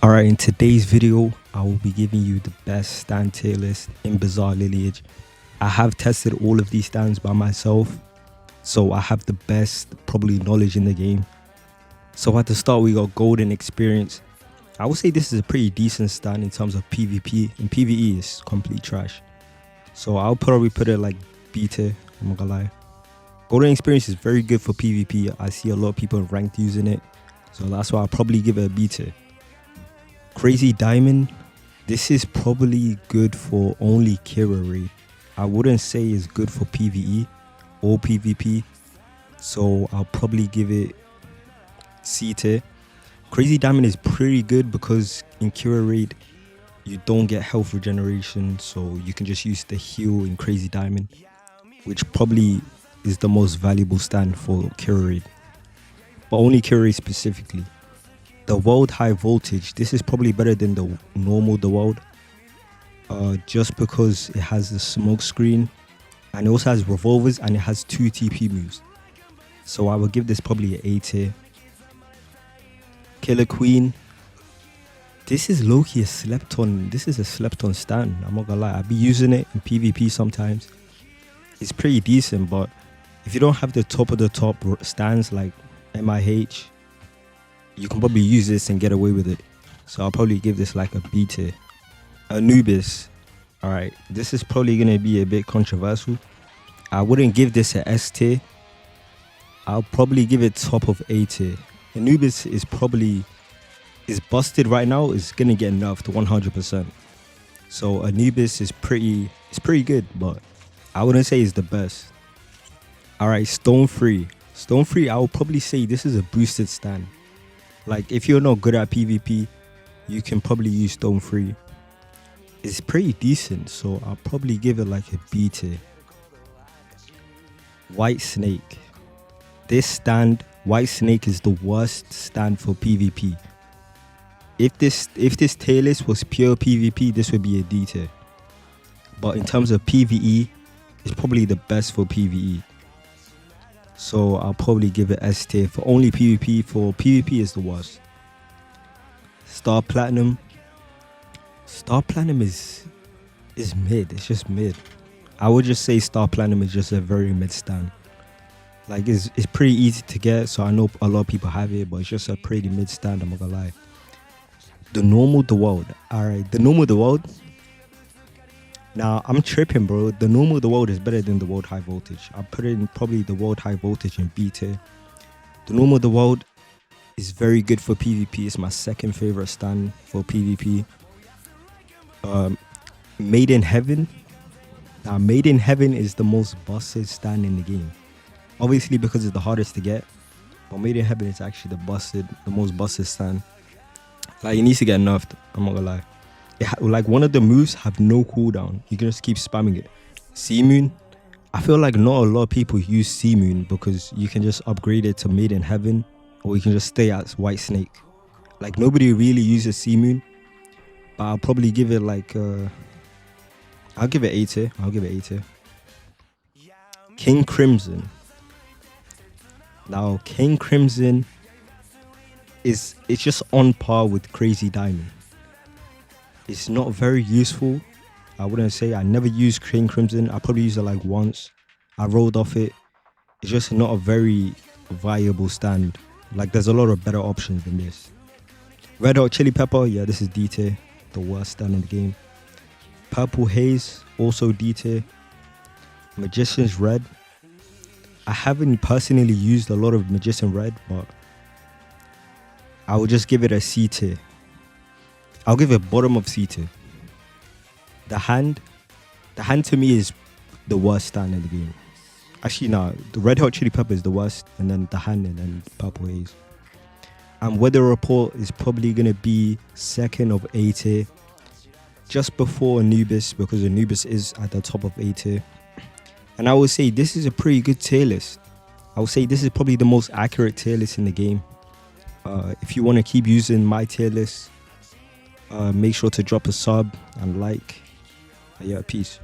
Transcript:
Alright, in today's video, I will be giving you the best stand tier list in Bizarre Lineage. I have tested all of these stands by myself, so I have the best probably knowledge in the game. So at the start, we got Golden Experience. I would say this is a pretty decent stand in terms of PvP. In PvE, it's complete trash. So I'll probably put it like B tier, I'm not gonna lie. Golden Experience is very good for PvP. I see a lot of people ranked using it, so that's why I'll probably give it a B tier. Crazy Diamond, this is probably good for only Kira raid. I wouldn't say it's good for PvE or PvP, so I'll probably give it C tier. Crazy Diamond is pretty good because in Kira raid you don't get health regeneration, so you can just use the heal in Crazy Diamond, which probably is the most valuable stand for Kira raid, but only Kira raid specifically. The World High Voltage, this is probably better than the normal The World, just because it has the smoke screen and it also has revolvers and it has 2 TP moves. So I will give this probably an A tier. Killer Queen, this is low-key a slept on stand, I'm not gonna lie. I be using it in PvP sometimes. It's pretty decent, but if you don't have the top of the top stands like MIH, you can probably use this and get away with it. So I'll probably give this like a B tier. Anubis. Alright, this is probably going to be a bit controversial. I wouldn't give this a S tier. I'll probably give it top of A tier. Anubis is busted right now. It's going to get nerfed 100%. So Anubis is pretty good, but I wouldn't say it's the best. Alright, Stone Free. Stone Free, I would probably say this is a boosted stand. Like, if you're not good at PvP, you can probably use Stone Free. It's pretty decent, so I'll probably give it like a B tier. White Snake. This stand, White Snake, is the worst stand for PvP. If this tier list was pure PvP, this would be a D tier. But in terms of PvE, it's probably the best for PvE. So I'll probably give it S tier for only PvP. For PvP is the worst. Star Platinum. Star Platinum is mid. It's just mid. I would just say Star Platinum is just a very mid stand. Like it's pretty easy to get, so I know a lot of people have it, but it's just a pretty mid stand, I'm not gonna lie. The Normal The World. Alright, the Normal The World. Now, I'm tripping, bro. The Normal The World is better than the World High Voltage. I'll put it in probably the World High Voltage in B tier. The Normal The World is very good for PvP. It's my second favorite stand for PvP. Made in Heaven. Now, Made in Heaven is the most busted stand in the game. Obviously, because it's the hardest to get. But Made in Heaven is actually the most busted stand. Like, it needs to get nerfed. I'm not gonna lie. Like, one of the moves have no cooldown. You can just keep spamming it. Sea Moon. I feel like not a lot of people use Sea Moon because you can just upgrade it to Made in Heaven, or you can just stay at White Snake. Like, nobody really uses Sea Moon, but I'll probably give it like I'll give it A tier. King Crimson. Now, King Crimson it's just on par with Crazy Diamond. It's not very useful. I wouldn't say. I never used King Crimson. I probably used it like once. I rolled off it. It's just not a very viable stand. Like, there's a lot of better options than this. Red Hot Chili Pepper, yeah, this is D tier. The worst stand in the game. Purple Haze, also D tier. Magician's Red. I haven't personally used a lot of Magician Red, but I would just give it a C tier. I'll give it bottom of C tier. The hand to me is the worst stand in the game. Actually, no, the Red Hot Chili Pepper is the worst, and then the hand, and then Purple Haze. And Weather Report is probably gonna be second of A tier, just before Anubis, because Anubis is at the top of A tier. And I would say this is a pretty good tier list. I would say this is probably the most accurate tier list in the game. If you want to keep using my tier list, make sure to drop a sub and like. Yeah, peace.